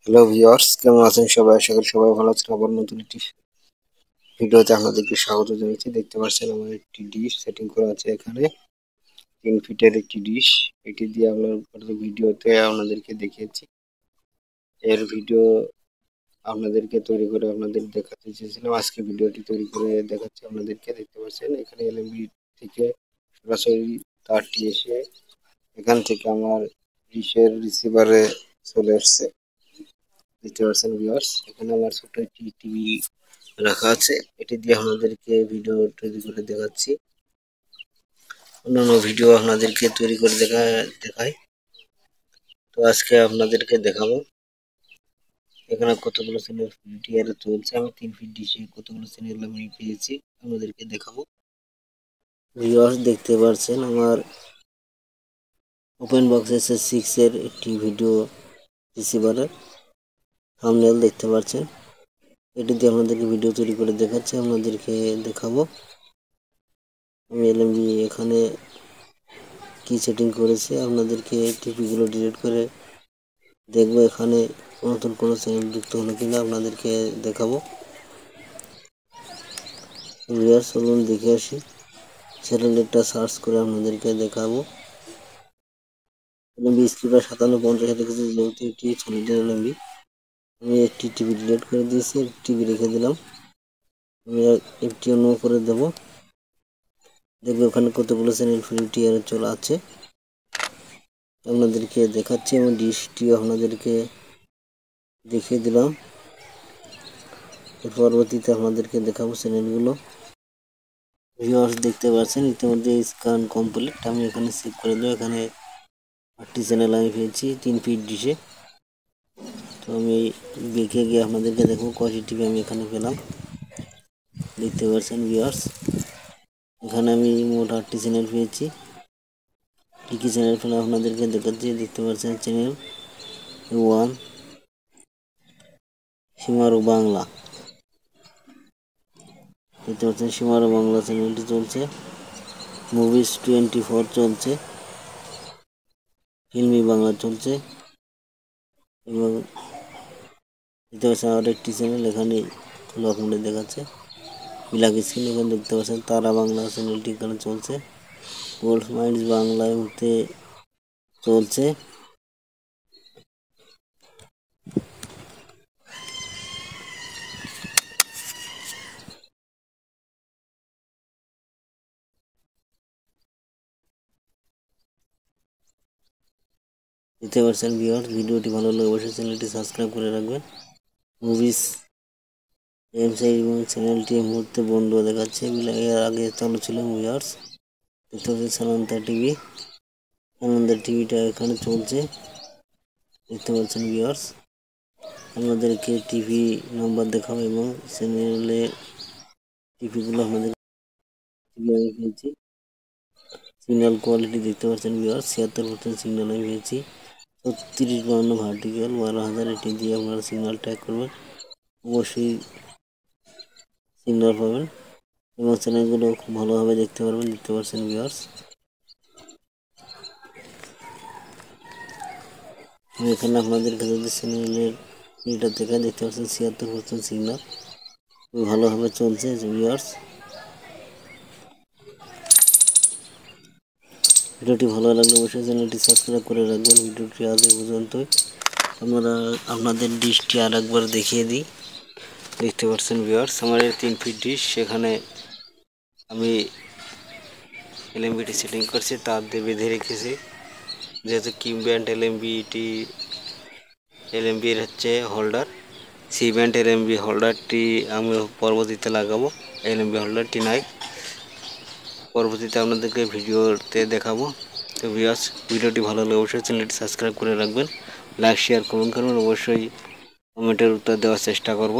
Hello viewers, কেমন আছেন সবাই? আশা করি সবাই ভালো আছেন। আবার নতুন একটি ভিডিওতে আপনাদেরকে স্বাগত জানাচ্ছি। দেখতে পাচ্ছেন আমার একটি ডিশ সেটিং করা আছে এখানে 3 ফিটের একটি ডিশ। এটি দিয়ে আমরা ভিডিওতে আপনাদেরকে দেখিয়েছি। এর ভিডিও আপনাদেরকে তৈরি করে আপনাদের দেখাতে চেয়েছিলাম। আজকে ভিডিওটি তৈরি করে দেখাচ্ছি আপনাদেরকে। দেখতে পাচ্ছেন এখানে এলএমবি থেকে সরাসরি তারটি এসে এখান থেকে আমার ডিশের রিসিভারে চলে আসছে। দেখতে পাচ্ছেন ভিউয়ার্স, এখানে আমার ছোট্ট একটি টিভি রাখা আছে। এটি দিয়ে আপনাদেরকে ভিডিও তৈরি করে দেখাচ্ছি। অন্যান্য ভিডিও আপনাদেরকে তৈরি করে দেখাই। তো আজকে আপনাদেরকে দেখাবো এখানে কতগুলো চ্যানেল টিআর চলছে। আমি 3 ফিট ডিশে কতগুলো চ্যানেল আমি পেয়েছি আপনাদেরকে দেখাবো। ভিউয়ার্স, দেখতে পাচ্ছেন আমার ওপেন বক্স SS6 এর একটি ভিডিও রিসিভারের থাম্বনেল দেখতে পাচ্ছেন। এটি দিয়ে আপনাদেরকে ভিডিও তৈরি করে দেখাচ্ছি, আপনাদেরকে দেখাবো আমি এলএমবি এখানে কি সেটিং করেছি। আপনাদেরকে টিপিগুলো ডিলিট করে দেখবো এখানে নতুন কোনো চ্যানেল যুক্ত হলো কিনা আপনাদেরকে দেখাবো। ভিউয়ার্স, চলুন দেখে আসি। চ্যানেলটা সার্চ করে আপনাদেরকে দেখাবো। এলএমবি স্ক্রিপ্টার 5750 লিখেছি, যেহেতু একটি সলিডের এলএমবি। আমি একটি টিভি ডিলিট করে দিয়েছি, টিভি রেখে দিলাম। আমি একটি অন্য করে দেবো। দেখবো ওখানে কতগুলো চ্যানেল ফ্রি টিআর চলে আছে আপনাদেরকে দেখাচ্ছি। এবং ডিশটি আপনাদেরকে দেখিয়ে দিলাম। পরবর্তীতে আপনাদেরকে দেখাবো চ্যানেলগুলো। ভিউয়ার্স, দেখতে পাচ্ছেন ইতিমধ্যে স্ক্যান কমপ্লিট। আমি এখানে সেভ করে দেবো। এখানে 8টি চ্যানেল আমি পেয়েছি 3 ফিট ডিশে। তো আমি দেখে গিয়ে আপনাদেরকে দেখবো কয়টি টিভি আমি এখানে পেলাম। দেখতে পাচ্ছেন ভিউয়ার্স, এখানে আমি মোট 8টি চ্যানেল পেয়েছি। কী কী চ্যানেল পেলাম আপনাদেরকে দেখাচ্ছি। দেখতে পাচ্ছেন চ্যানেল 1 সীমারু বাংলা। দেখতে পাচ্ছেন সীমারু বাংলা চ্যানেলটি চলছে। মুভিজ 24 চলছে। ফিল্মি বাংলা চলছে। এবং দেখতে পাচ্ছেন আর একটি চ্যানেল এখানে লক মোডে দেখাচ্ছে ব্ল্যাক স্ক্রিন। এখানে দেখতে পাচ্ছেন তারা বাংলা চ্যানেলটি এখানে চলছে। গোল্ড মাইন্স বাংলায় মধ্যে চলছে। দেখতে পাচ্ছেন ভিউয়ার্স, ভিডিওটি ভালো লাগলে অবশ্যই চ্যানেলটি সাবস্ক্রাইব করে রাখবেন। মুভিজ ওয়েবসাইট এবং চ্যানেলটি এই মুহূর্তে বন্ধ দেখাচ্ছে। এর আগে চালু ছিল ভিউয়ার্স। দেখতে পাচ্ছেন সানন্দা টিভি। সানন্দা টিভিটা এখানে চলছে। দেখতে পাচ্ছেন ভিউয়ার্স, আপনাদেরকে টিভি নাম্বার দেখাবো এবং চ্যানেলের টিভিগুলো আপনাদের আমি পেয়েছি। সিগন্যাল কোয়ালিটি দেখতে পাচ্ছেন ভিউয়ার্স, 76% সিগন্যাল আমি পেয়েছি। 3652 ভার্টিক্যাল 12,000। এটি দিয়ে আপনারা সিগন্যাল ট্র্যাক করবেন, অবশ্যই সিগন্যাল পাবেন এবং চ্যানেলগুলো খুব ভালোভাবে দেখতে পারবেন। দেখতে পাচ্ছেন ভিউয়ার্স, আমি এখানে আপনাদেরকে যদি চ্যানেলের এটা দেখে দেখতে পাচ্ছেন 76% সিগন্যাল খুব ভালোভাবে চলছে ভিউয়ার্স। ভিডিওটি ভালো লাগলে অবশ্যই চ্যানেলটি সাবস্ক্রাইব করে রাখবেন। ভিডিওটি আজ এই পর্যন্তই। আপনাদের ডিশটি আর একবার দেখিয়ে দিই। দেখতে পাচ্ছেন ভিউয়ার্স, আমার 3 ফিট ডিশ। সেখানে আমি এলএমবিটি সেটিং করছি, তার দিয়ে বেঁধে রেখেছি। যেহেতু কিম ব্যান্ড এলএমবিটি এলএমবির হচ্ছে হোল্ডার, সি ব্যান্ড এলএমবি হোল্ডারটি আমি পরবর্তীতে লাগাবো। এলএমবি হোল্ডারটি নাই, পরবর্তীতে আপনাদেরকে ভিডিওতে দেখাবো। তো ভিউয়ার্স, ভিডিওটি ভালো লাগলে অবশ্যই চ্যানেলটি সাবস্ক্রাইব করে রাখবেন, লাইক শেয়ার কমেন্ট করবেন। অবশ্যই কমেন্টের উত্তর দেওয়ার চেষ্টা করব।